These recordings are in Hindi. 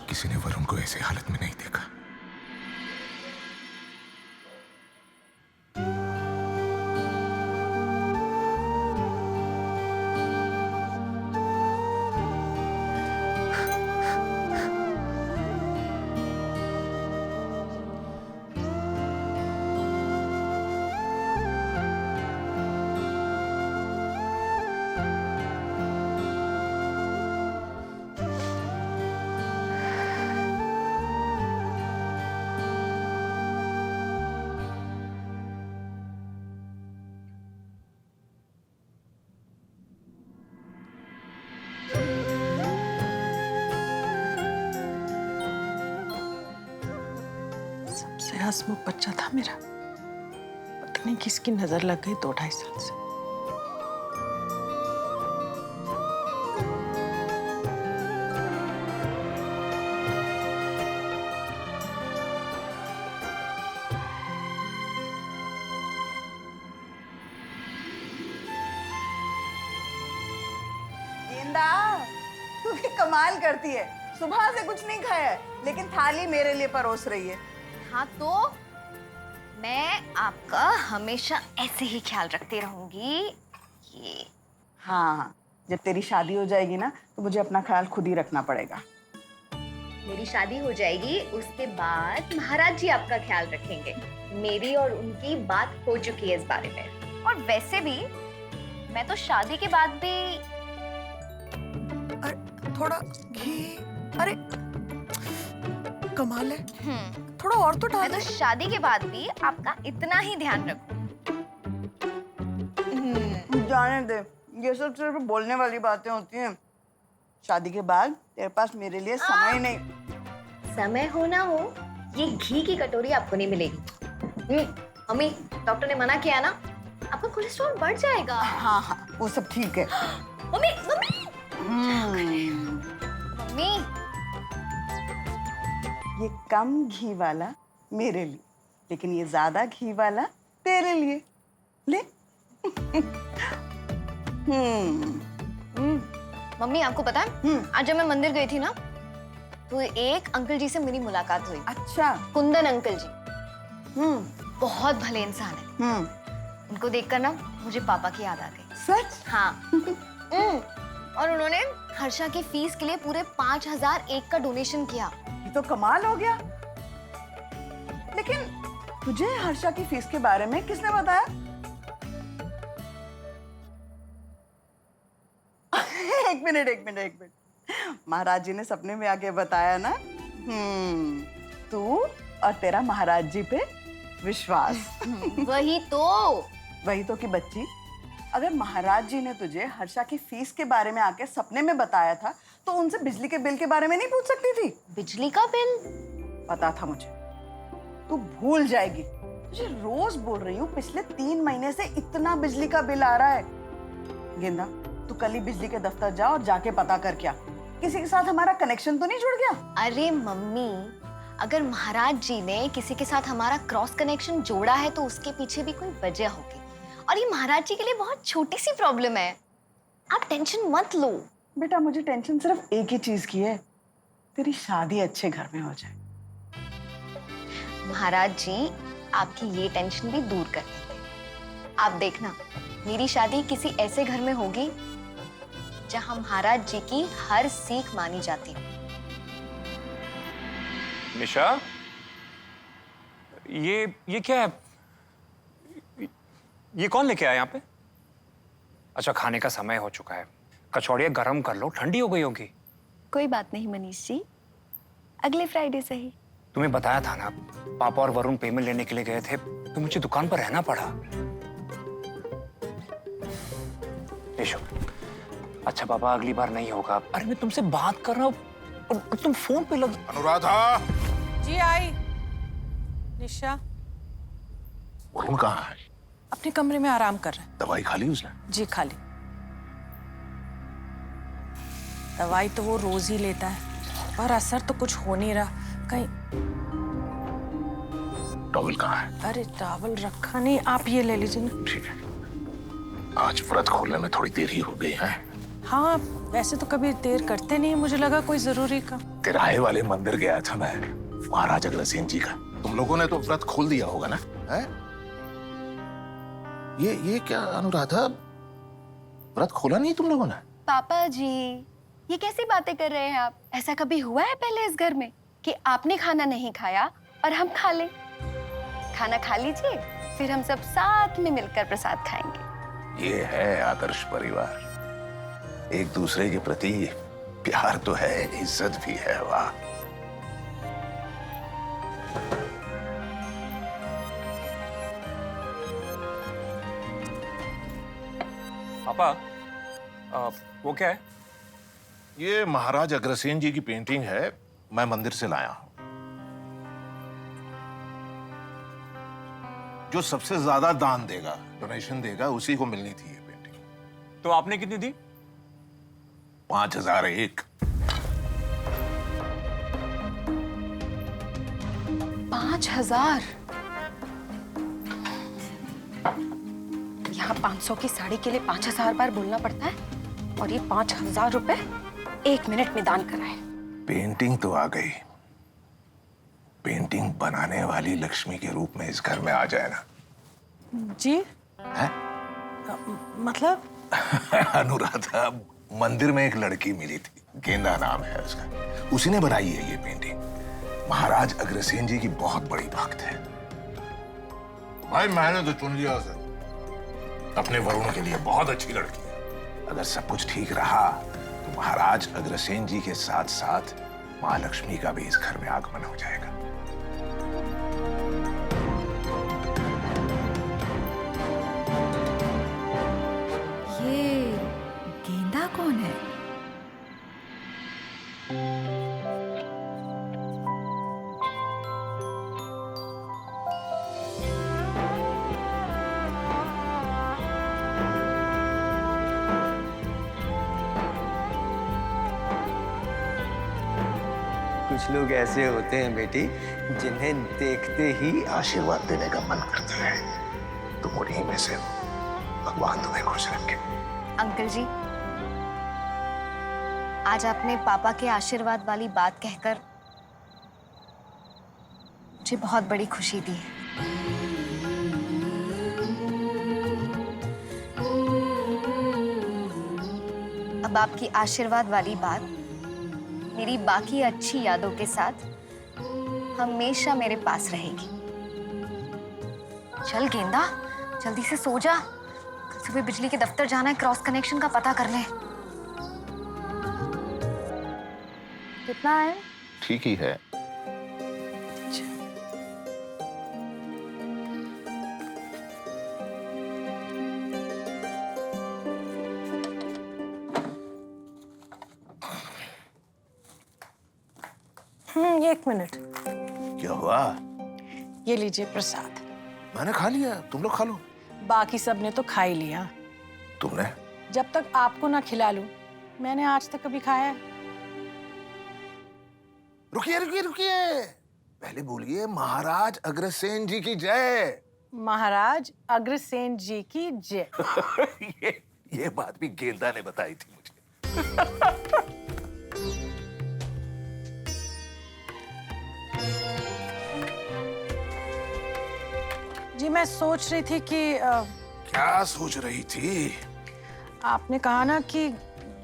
किसी ने वरुण को ऐसे हालत में नहीं देखा। सबसे हंसमुख बच्चा था मेरा, पता नहीं किसकी नजर लग गई 2-2.5 साल से। गेंदा, तू भी कमाल करती है। सुबह से कुछ नहीं खाया है, लेकिन थाली मेरे लिए परोस रही है। हाँ तो मैं आपका हमेशा ऐसे ही ख्याल रखती रहूंगी। ये हाँ, जब तेरी शादी हो जाएगी ना, तो मुझे अपना ख्याल खुद ही रखना पड़ेगा। मेरी शादी हो जाएगी, उसके बाद महाराज जी आपका ख्याल रखेंगे। मेरी और उनकी बात हो चुकी है इस बारे में। और वैसे भी मैं तो शादी के बाद भी थोड़ा घी, अरे कमाल है, थोड़ा और तो डाल। मैं तो शादी के बाद भी आपका इतना ही ध्यान रखूं। जाने दे, ये सब सिर्फ बोलने वाली बातें होती हैं। शादी के बाद तेरे पास मेरे लिए समय नहीं। समय हो ना हो, ये घी की कटोरी आपको नहीं मिलेगी। मम्मी, डॉक्टर ने मना किया ना, आपका कोलेस्ट्रॉल बढ़ जाएगा। हाँ हाँ, वो सब ठीक है। मम्मी मम्मी मम्मी, ये कम घी वाला मेरे लिए, लेकिन ये ज्यादा घी वाला तेरे लिए। ले। मम्मी आपको पता है, आज जब मैं मंदिर गई थी ना, तो एक अंकल जी से मेरी मुलाकात हुई। अच्छा। कुंदन अंकल जी बहुत भले इंसान है। उनको देखकर ना मुझे पापा की याद आ गई। सच? हाँ। और उन्होंने हर्षा की फीस के लिए पूरे 5,001 का डोनेशन किया। ये तो कमाल हो गया। लेकिन तुझे हर्षा की फीस के बारे में किसने बताया? एक मिनट। महाराज जी ने सपने में आके बताया ना। तू और तेरा महाराज जी पे विश्वास। वही तो कि बच्ची, अगर महाराज जी ने तुझे हर्षा की फीस के बारे में आके सपने में बताया था, तो उनसे बिजली के बिल के बारे में नहीं पूछ सकती थी? बिजली का बिल? पता था मुझे, तू भूल जाएगी। तुझे रोज बोल रही हूँ, पिछले 3 महीने से इतना बिजली का बिल आ रहा है। गेंदा, तू कल ही बिजली के दफ्तर जा और जाके पता कर क्या किसी के साथ हमारा कनेक्शन तो नहीं जुड़ गया? अरे मम्मी, अगर महाराज जी ने किसी के साथ हमारा क्रॉस कनेक्शन जोड़ा है तो उसके पीछे भी कोई वजह होगी। और ये महाराज जी के लिए बहुत छोटी सी प्रॉब्लम है, आप टेंशन मत लो। बेटा, मुझे टेंशन सिर्फ एक ही चीज की है, तेरी शादी अच्छे घर में हो जाए। महाराज जी आपकी ये टेंशन भी दूर कर देंगे। आप देखना, मेरी शादी किसी ऐसे घर में होगी जहां महाराज जी की हर सीख मानी जाती है। निशा, ये क्या है? ये कौन लेके आया यहाँ पे? अच्छा, खाने का समय हो चुका है। कचौड़ियाँ गरम कर लो, ठंडी हो गई होगी। कोई बात नहीं मनीष जी, अगले फ्राइडे से ही। तुम्हें बताया था ना, पापा और वरुण पेमेंट लेने के लिए गए थे, तो मुझे दुकान पर रहना पड़ा। निशा, अच्छा पापा, अगली बार नहीं होगा। अरे मैं तुमसे बात कर रहा हूँ और तुम फोन पे लग। अनुराधा। जी आई। निशा वरुण कहाँ है? अपने कमरे में आराम कर रहा है। दवाई खा ली उसने? जी खा ली। दवाई तो वो रोज ही लेता है, पर असर तो कुछ हो नहीं रहा। कहीं टॉवल कहाँ है? अरे टॉवल रखा नहीं, आप ये ले लीजिए ना। ठीक है। आज व्रत खोलने में थोड़ी देर ही हो गई है। हाँ, वैसे तो कभी देर करते नहीं, मुझे लगा कोई जरूरी काम। किराए वाले मंदिर गया था मैं, महाराज अग्रसेन जी का। तुम लोगों ने तो व्रत खोल दिया होगा ना? है? ये क्या अनुराधा, व्रत खोला नहीं तुम लोगों ने? पापा जी, ये कैसी बातें कर रहे हैं आप? ऐसा कभी हुआ है पहले इस घर में कि आपने खाना नहीं खाया और हम खा लें? खाना खा लीजिए, फिर हम सब साथ में मिलकर प्रसाद खाएंगे। ये है आदर्श परिवार। एक दूसरे के प्रति प्यार तो है, इज्जत भी है। वाह। पापा, वो क्या है? ये महाराज अग्रसेन जी की पेंटिंग है, मैं मंदिर से लाया हूं। जो सबसे ज्यादा दान देगा, डोनेशन देगा, उसी को मिलनी थी ये पेंटिंग। तो आपने कितनी दी? 5001। 5000? यहाँ 500 की साड़ी के लिए 5000 बार बोलना पड़ता है, और ये 5000 रुपए 1 मिनट में दान कराए। पेंटिंग तो आ गई, पेंटिंग बनाने वाली लक्ष्मी के रूप में इस घर में आ जाए ना। जी? है? मतलब? अनुराधा, मंदिर में एक लड़की मिली थी, गेंदा नाम है उसका, उसी ने बनाई है ये पेंटिंग। महाराज अग्रसेन जी की बहुत बड़ी भक्त है। भाई मैंने तो चुन लिया उसे अपने वरुण के लिए, बहुत अच्छी लड़की है। अगर सब कुछ ठीक रहा तो महाराज अग्रसेन जी के साथ साथ माँ लक्ष्मी का भी इस घर में आगमन हो जाएगा। ये गेंदा कौन है? कुछ लोग ऐसे होते हैं बेटी, जिन्हें देखते ही आशीर्वाद देने का मन करता है। तुम उन्हीं में से हो। भगवान तुम्हें खुश रखे। अंकल जी, आज आपने पापा के आशीर्वाद वाली बात कहकर मुझे बहुत बड़ी खुशी दी है। अब आपकी आशीर्वाद वाली बात मेरी बाकी अच्छी यादों के साथ हमेशा मेरे पास रहेगी। चल गेंदा, जल्दी से सो जा, कल सुबह बिजली के दफ्तर जाना है, क्रॉस कनेक्शन का पता कर ले। कितना है? ठीक ही है। एक मिनट। क्या हुआ? ये लीजिए प्रसाद। मैंने खा लिया, तुम लोग खा लो। बाकी सब ने तो खा ही लिया। तुमने? जब तक आपको ना खिला लूं, मैंने आज तक कभी खाया है? रुकिए रुकिए रुकिए, पहले बोलिए महाराज अग्रसेन जी की जय। महाराज अग्रसेन जी की जय। ये बात भी गेंदा ने बताई थी मुझे। जी मैं सोच रही थी कि क्या सोच रही थी? आपने कहा ना कि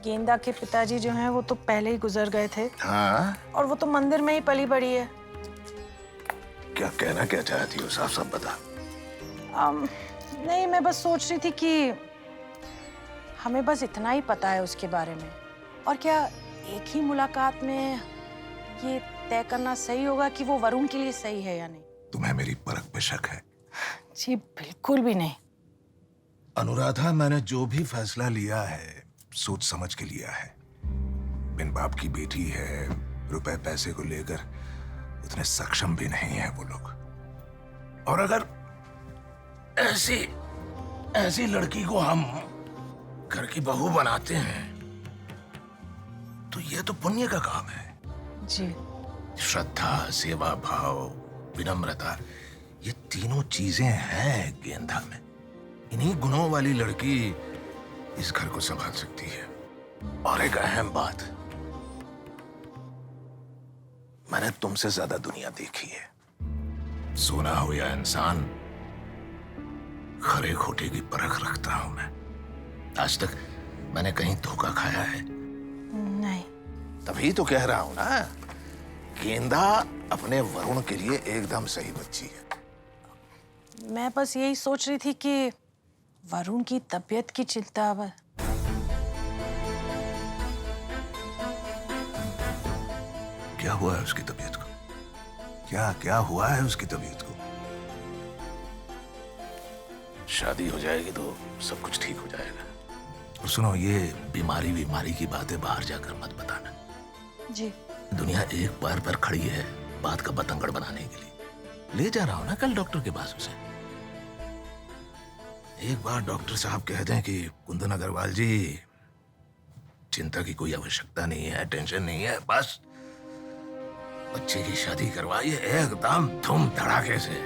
गेंदा के पिताजी जो हैं वो तो पहले ही गुजर गए थे। हाँ? और वो तो मंदिर में ही पली बड़ी है। क्या कहना क्या चाहती हो? साफ साफ बता। नहीं, मैं बस सोच रही थी कि हमें बस इतना ही पता है उसके बारे में, और क्या एक ही मुलाकात में ये तय करना सही होगा कि वो वरुण के लिए सही है या नहीं? तुम्हें मेरी परख पे शक है? जी बिल्कुल भी नहीं। अनुराधा, मैंने जो भी फैसला लिया है सोच समझ के लिया है। बिन बाप की बेटी है, रुपए पैसे को लेकर उतने सक्षम भी नहीं है वो लोग। और अगर ऐसी लड़की को हम घर की बहू बनाते हैं तो ये तो पुण्य का काम है। जी। श्रद्धा, सेवा भाव, विनम्रता, ये तीनों चीजें हैं गेंदा में। इन्हीं गुणों वाली लड़की इस घर को संभाल सकती है। और एक अहम बात, मैंने तुमसे ज्यादा दुनिया देखी है। सोना हो या इंसान, खरे खोटे की परख रखता हूं मैं। आज तक मैंने कहीं धोखा खाया है? नहीं। तभी तो कह रहा हूं ना, गेंदा अपने वरुण के लिए एकदम सही बच्ची है। मैं बस यही सोच रही थी कि वरुण की तबीयत की चिंता अब। क्या हुआ है उसकी तबीयत को? क्या क्या हुआ है उसकी तबीयत को? शादी हो जाएगी तो सब कुछ ठीक हो जाएगा। और सुनो, ये बीमारी की बातें बाहर जाकर मत बताना। जी। दुनिया एक पैर पर खड़ी है बात का बतंगड़ बनाने के लिए। ले जा रहा हूं ना कल डॉक्टर के पास उसे। एक बार डॉक्टर साहब कह दें कि कुंदन अग्रवाल जी, चिंता की कोई आवश्यकता नहीं है, टेंशन नहीं है, बस बच्चे की शादी करवाइए एकदम धूम धड़ाके से।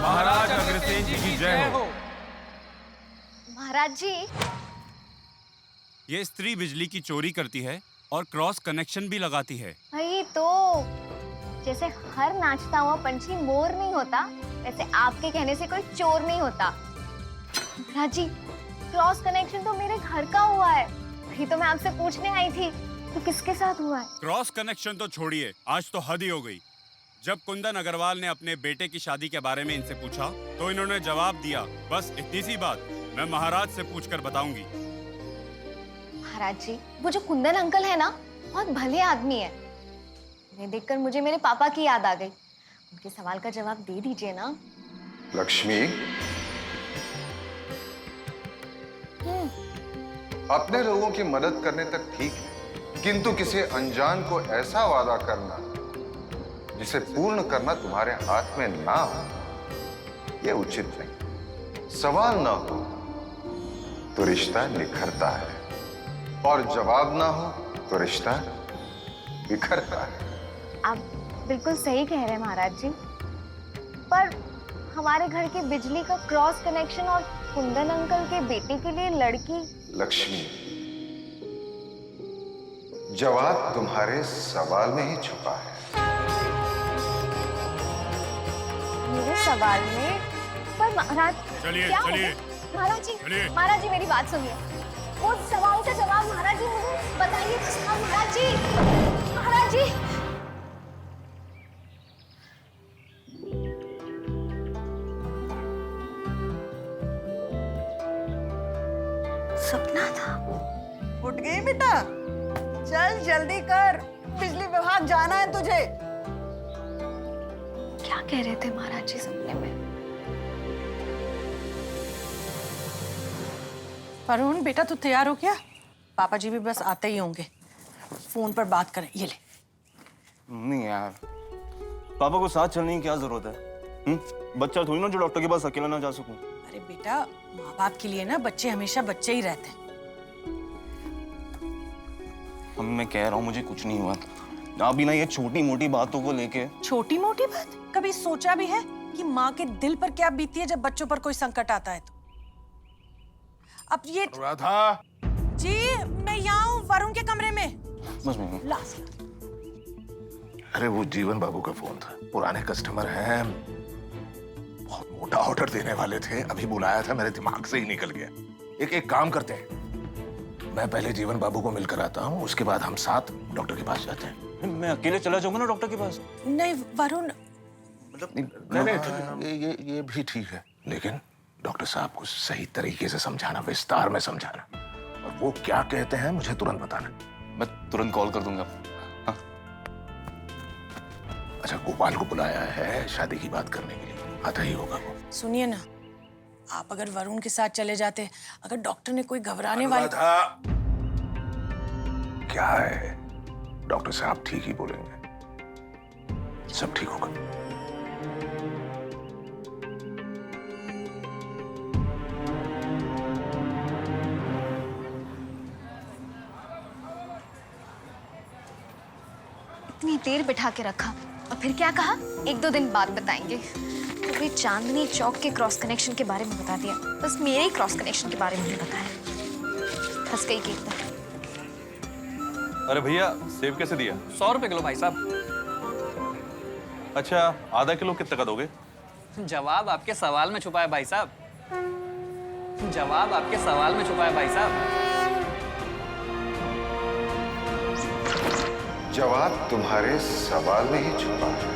महाराज अग्रसेन जी की जय हो। महाराज जी, ये स्त्री बिजली की चोरी करती है और क्रॉस कनेक्शन भी लगाती है। वही तो, जैसे हर नाचता हुआ पंछी मोर नहीं होता, वैसे आपके कहने से कोई चोर नहीं होता। महाराज जी, क्रॉस कनेक्शन तो मेरे घर का हुआ है, वही तो मैं आपसे पूछने आई थी, तो किसके साथ हुआ है? क्रॉस कनेक्शन तो छोड़िए, आज तो हद ही हो गई। जब कुंदन अग्रवाल ने अपने बेटे की शादी के बारे में इनसे पूछा तो इन्होंने जवाब दिया, बस इतनी सी बात, मैं महाराज से पूछकर बताऊंगी। महाराज जी, वो जो कुंदन अंकल है ना, बहुत भले आदमी है। उन्हें देखकर मुझे मेरे पापा की याद आ गई। उनके सवाल का जवाब दे दीजिए ना। लक्ष्मी, अपने लोगों की मदद करने तक ठीक है, किंतु किसी अनजान को ऐसा वादा करना जिसे पूर्ण करना तुम्हारे हाथ में ना हो, यह उचित नहीं। सवाल ना हो तो रिश्ता निखरता है, और जवाब ना हो तो रिश्ता बिखरता है। आप बिल्कुल सही कह रहे हैं महाराज जी, पर हमारे घर की बिजली का क्रॉस कनेक्शन और कुंदन अंकल के बेटे के लिए लड़की। लक्ष्मी, जवाब तुम्हारे सवाल में ही छुपा है। मेरे सवाल में? पर महाराज, चलिए, क्या हो चलिए। गया? महाराज जी, चलिए। महाराज जी मेरी बात सुनिए। उस सवाल का जवाब महाराज जी मुझे बताइए। महाराज जी, महाराज जी। सपना था। उठ गई बेटा? चल जल्दी कर, बिजली विभाग जाना है तुझे। क्या कह रहे थे महाराज जी सपने में? वरुण बेटा, तू तैयार हो क्या? पापा जी भी बस आते ही होंगे, फोन पर बात करें। ये ले। नहीं यार, पापा को साथ चलने की क्या जरूरत है? बच्चा थोड़ी ना जो डॉक्टर के पास अकेला ना जा सकूं। अरे बेटा, माँ बाप के लिए ना बच्चे हमेशा बच्चे ही रहते हैं। अब मैं कह रहा हूँ मुझे कुछ नहीं हुआ। आप भी ना ये छोटी मोटी बातों को लेके। छोटी मोटी बात? कभी सोचा भी है कि माँ के दिल पर क्या बीतती है जब बच्चों पर कोई संकट आता है? तो अब ये राधा जी, मैं यहाँ हूँ वरुण के कमरे में। बस मैं लास्ट। अरे वो जीवन बाबू का फोन था, पुराने कस्टमर हैं, बहुत मोटा ऑर्डर देने वाले थे, अभी बुलाया था, मेरे दिमाग से ही निकल गया। एक काम करते हैं, मैं पहले जीवन बाबू को मिलकर आता हूँ, उसके बाद हम साथ डॉक्टर के पास जाते हैं। मैं अकेले चला जाऊंगा ना डॉक्टर के पास। नहीं वरुण, नहीं, ये भी ठीक है, लेकिन डॉक्टर साहब को सही तरीके से समझाना, विस्तार में समझाना, और वो क्या कहते हैं मुझे तुरंत बताना। मैं तुरंत कॉल कर दूंगा। हाँ। अच्छा, गोपाल को बुलाया है शादी की बात करने के लिए, आता ही होगा वो। सुनिए ना, आप अगर वरुण के साथ चले जाते, अगर डॉक्टर ने कोई घबराने वाली अनुराधा, क्या है, डॉक्टर साहब ठीक ही बोलेंगे, सब ठीक होगा। इतनी देर बिठा के रखा और फिर क्या कहा, 1-2 दिन बाद बताएंगे। कभी चांदनी चौक के क्रॉस कनेक्शन के बारे में बता दिया, बस मेरे ही क्रॉस कनेक्शन के बारे में नहीं बताया। फंस गई की एकदम। अरे भैया सेब कैसे दिया? 100 रुपए किलो भाई साहब। अच्छा आधा किलो कितने का दोगे? जवाब आपके सवाल में छुपा है भाई साहब, जवाब आपके सवाल में छुपा है भाई साहब। जवाब तुम्हारे सवाल में ही छुपा है।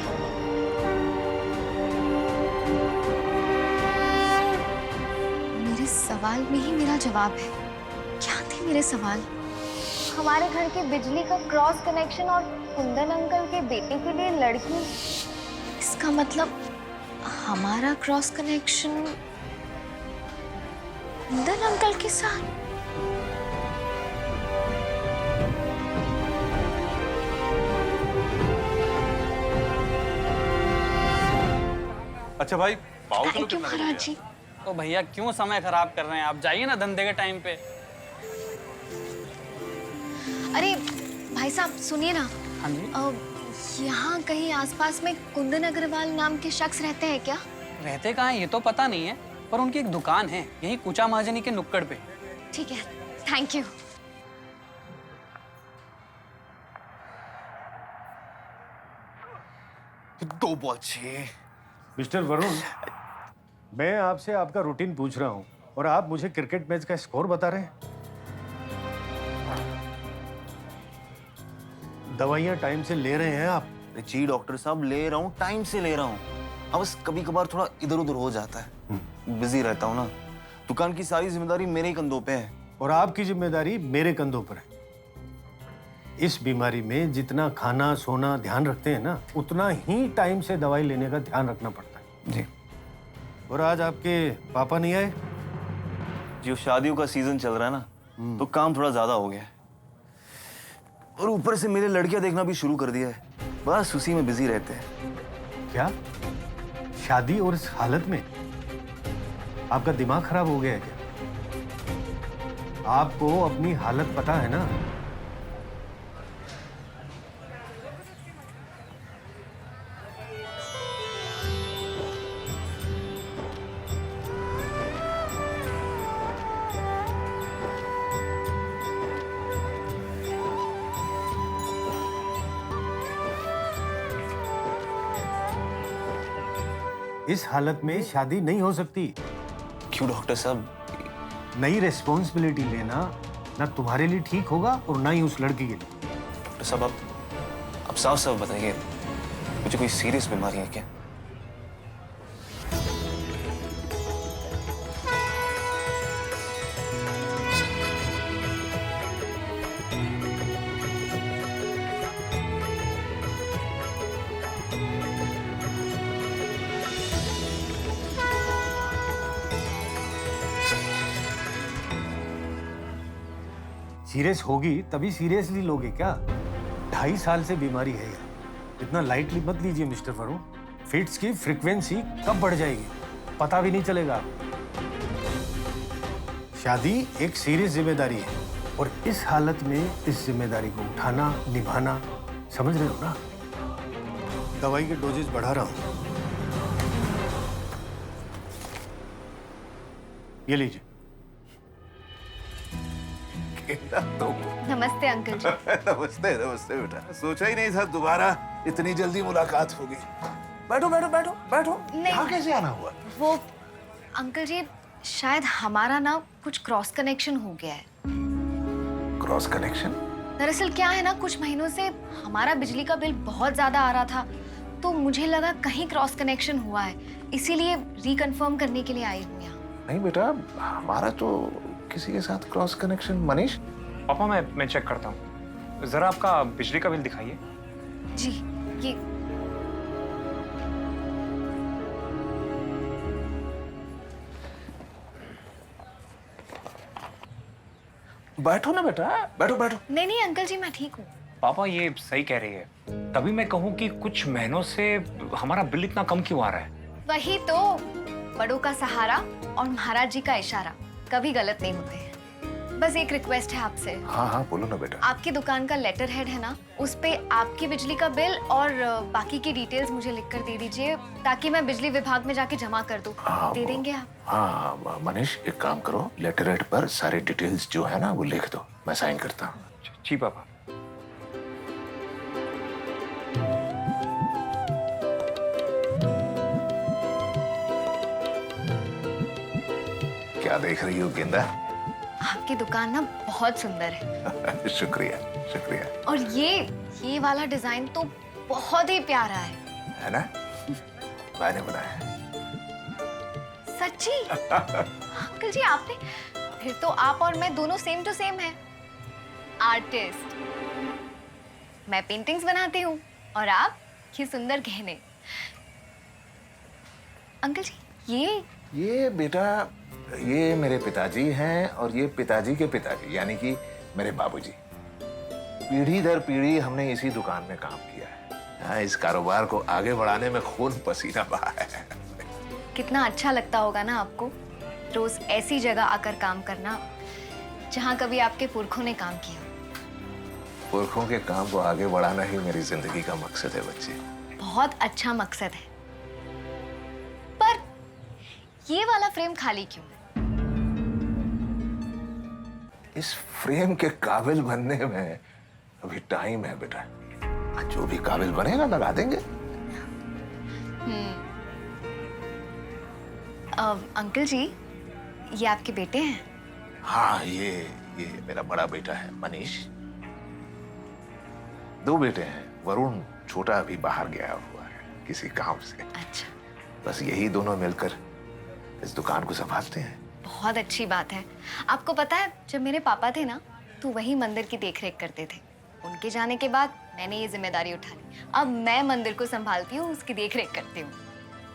मेरे सवाल में ही मेरा जवाब है। क्या थे मेरे सवाल? हमारे घर के बिजली का क्रॉस कनेक्शन और कुंदन अंकल के बेटे के लिए लड़की। इसका मतलब हमारा क्रॉस कनेक्शन कुंदन अंकल के साथ। अच्छा भाई पाव किलो थैंक यू कितना महाराज जी। तो भैया क्यों समय खराब कर रहे हैं, आप जाइए ना धंधे के टाइम पे। अरे भाई साहब सुनिए ना, हाँ जी। यहाँ कहीं आसपास में कुंदन अग्रवाल नाम के शख्स रहते हैं क्या? रहते कहाँ हैं ये तो पता नहीं है, पर उनकी एक दुकान है यहीं कुचा महाजनी के नुक्कड़ पे। ठीक है, थैंक यू। दो बॉल छह। मिस्टर वरुण, मैं आपसे आपका रूटीन पूछ रहा हूँ और आप मुझे क्रिकेट मैच का स्कोर बता रहे हैं। दवाइयाँ टाइम से ले रहे हैं आप? जी डॉक्टर साहब ले रहा हूँ, टाइम से ले रहा हूँ। अब बस कभी कभार थोड़ा इधर उधर हो जाता है, बिजी रहता हूँ ना। दुकान की सारी जिम्मेदारी मेरे ही कंधों पे है। और आपकी जिम्मेदारी मेरे कंधों पर है। इस बीमारी में जितना खाना सोना ध्यान रखते हैं ना, उतना ही टाइम से दवाई लेने का ध्यान रखना पड़ता है। जी। और आज आपके पापा नहीं आए? जो शादियों का सीजन चल रहा है ना, तो काम थोड़ा ज्यादा हो गया है। और ऊपर से मेरे लड़कियां देखना भी शुरू कर दिया है, बस उसी में बिजी रहते हैं। क्या शादी और इस हालत में? आपका दिमाग खराब हो गया है क्या? आपको अपनी हालत पता है ना? इस हालत में शादी नहीं हो सकती। क्यों डॉक्टर साहब? नई रिस्पॉन्सिबिलिटी लेना ना तुम्हारे लिए ठीक होगा और ना ही उस लड़की के लिए। डॉक्टर साहब आप साफ साफ बताइए, मुझे कोई सीरियस बीमारी है क्या? सीरियस होगी तभी सीरियसली लोगे क्या? 2.5 साल से बीमारी है यार, इतना लाइटली मत लीजिए मिस्टर वरुण। फिट्स की फ्रीक्वेंसी कब बढ़ जाएगी पता भी नहीं चलेगा। शादी एक सीरियस जिम्मेदारी है और इस हालत में इस जिम्मेदारी को उठाना निभाना, समझ रहे हो ना? दवाई के डोजेज बढ़ा रहा हूं, ये लीजिए। नमस्ते अंकल जी। नमस्ते नमस्ते बेटा, सोचा ही नहीं था दोबारा इतनी जल्दी मुलाकात होगी। बैठो बैठो बैठो बैठो। यहाँ कैसे आना हुआ? वो अंकल जी शायद हमारा ना कुछ क्रॉस कनेक्शन हो गया है। Cross connection? दरअसल क्या है ना, कुछ महीनों से हमारा बिजली का बिल बहुत ज्यादा आ रहा था, तो मुझे लगा कहीं क्रॉस कनेक्शन हुआ है, इसीलिए रिकन्फर्म करने के लिए आई हूँ यहाँ। नहीं बेटा, हमारा तो किसी के साथ क्रॉस कनेक्शन। मनीष? पापा मैं चेक करता हूँ, जरा आपका बिजली का बिल दिखाइए। जी ये बैठो ना बेटा, बैठो बैठो। नहीं नहीं अंकल जी, मैं ठीक हूँ। पापा ये सही कह रही है, तभी मैं कहूँ कि कुछ महीनों से हमारा बिल इतना कम क्यों आ रहा है। वही तो, बड़ों का सहारा और महाराज जी का इशारा कभी गलत नहीं होते हैं। बस एक रिक्वेस्ट है आपसे। हाँ हाँ बोलो ना बेटा। आपकी दुकान का लेटर हेड है ना, उस पे आपकी बिजली का बिल और बाकी की डिटेल्स मुझे लिखकर दे दीजिए, ताकि मैं बिजली विभाग में जाके जमा कर दूं। दे देंगे आप? हाँ मनीष, एक काम करो, लेटर हेड पर सारी डिटेल्स जो है ना वो लिख दो, मैं साइन करता हूँ। जी पापा। क्या देख रही हो गेंदा? आपकी दुकान ना बहुत सुंदर है। शुक्रिया शुक्रिया। और ये वाला डिजाइन तो बहुत ही प्यारा है ना? मैंने बनाया है। सच्ची? अंकल जी आपने, फिर तो आप और मैं दोनों सेम टू सेम हैं। आर्टिस्ट। मैं पेंटिंग्स बनाती हूँ और आप ये सुंदर गहने। अंकल जी ये बेटा, ये मेरे पिताजी हैं और ये पिताजी के पिताजी, यानी कि मेरे बाबूजी। पीढ़ी दर पीढ़ी हमने इसी दुकान में काम किया है। हाँ, इस कारोबार को आगे बढ़ाने में खून पसीना बहा है। कितना अच्छा लगता होगा ना आपको रोज ऐसी जगह आकर काम करना जहाँ कभी आपके पुरखों ने काम किया। पुरखों के काम को आगे बढ़ाना ही मेरी जिंदगी का मकसद है बच्चे। बहुत अच्छा मकसद है, पर ये वाला फ्रेम खाली क्यों? इस फ्रेम के काबिल बनने में अभी टाइम है बेटा। जो भी काबिल बनेगा लगा देंगे। अंकल जी, ये आपके बेटे हैं? हाँ, ये मेरा बड़ा बेटा है मनीष। दो बेटे हैं, वरुण छोटा अभी बाहर गया हुआ है किसी काम से। अच्छा। बस यही दोनों मिलकर इस दुकान को संभालते हैं। बहुत अच्छी बात है। आपको पता है, जब मेरे पापा थे ना तो वही मंदिर की देखरेख करते थे। उनके जाने के बाद मैंने ये जिम्मेदारी उठा ली। अब मैं मंदिर को संभालती हूँ, उसकी देखरेख करती हूँ।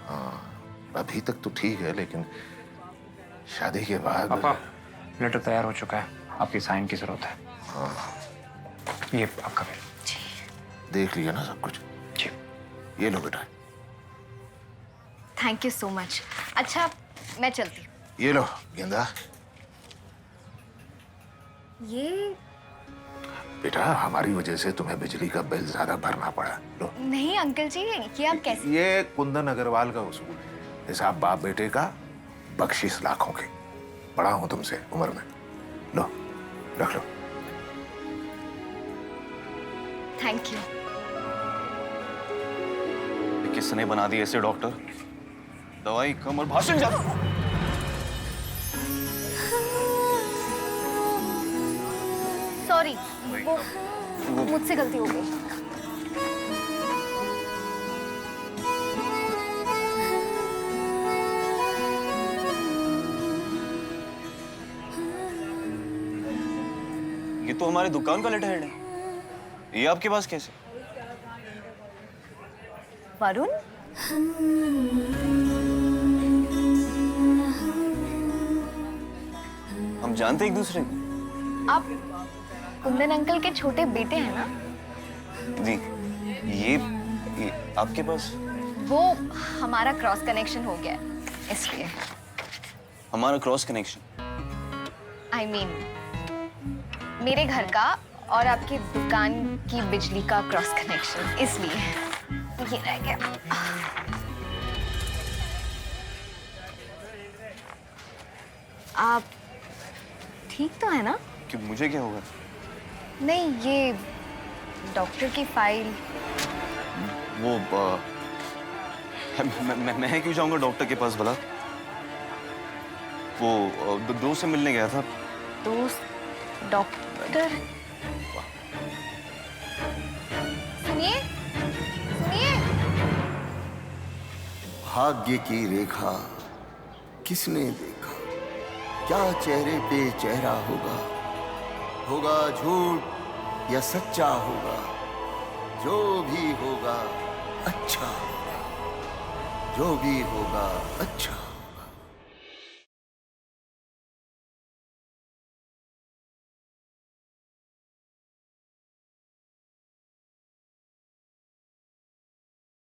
हाँ, अभी तक तो ठीक है, लेकिन शादी के बाद। पापा, लेटर तैयार हो चुका है, आपकी साइन की जरूरत है। हाँ। ये आपका बिल। देख लिया ना सब कुछ? जी। ये लो बेटा। Thank you so much. अच्छा, मैं चलती हूँ। ये लो गेंदा। ये बेटा, हमारी वजह से तुम्हें बिजली का बिल ज्यादा भरना पड़ा। लो। नहीं अंकल जी, ये आप कैसे? ये कुंदन अग्रवाल का उसूल है। हिसाब बाप बेटे का, बख्शिश लाखों के। बड़ा हूं तुमसे उम्र में। लो, रख लो। Thank you. किसने बना दी ऐसे डॉक्टर? दवाई कम और भाषण ज्यादा। सॉरी, वो मुझसे गलती हो गई। ये तो हमारे दुकान का लेटर हेड है। ये आपके पास कैसे? वरुण? हम जानते एक दूसरे को? आप कुंदन अंकल के छोटे बेटे हैं ना? जी। ये आपके पास? वो हमारा क्रॉस कनेक्शन हो गया है, इसलिए। हमारा क्रॉस कनेक्शन? I mean, मेरे घर का और आपकी दुकान की बिजली का क्रॉस कनेक्शन, इसलिए ये रह गया। आप ठीक तो है ना? कि मुझे क्या होगा? नहीं, ये डॉक्टर की फाइल। वो मैं क्यों जाऊंगा डॉक्टर के पास भला? वो दोस्त से मिलने गया था। दोस्त? डॉक्टर? सुनिए, सुनिए। भाग्य की रेखा किसने देखा? क्या चेहरे पे चेहरा होगा? होगा झूठ या सच्चा होगा? जो भी होगा अच्छा होगा। जो भी होगा अच्छा।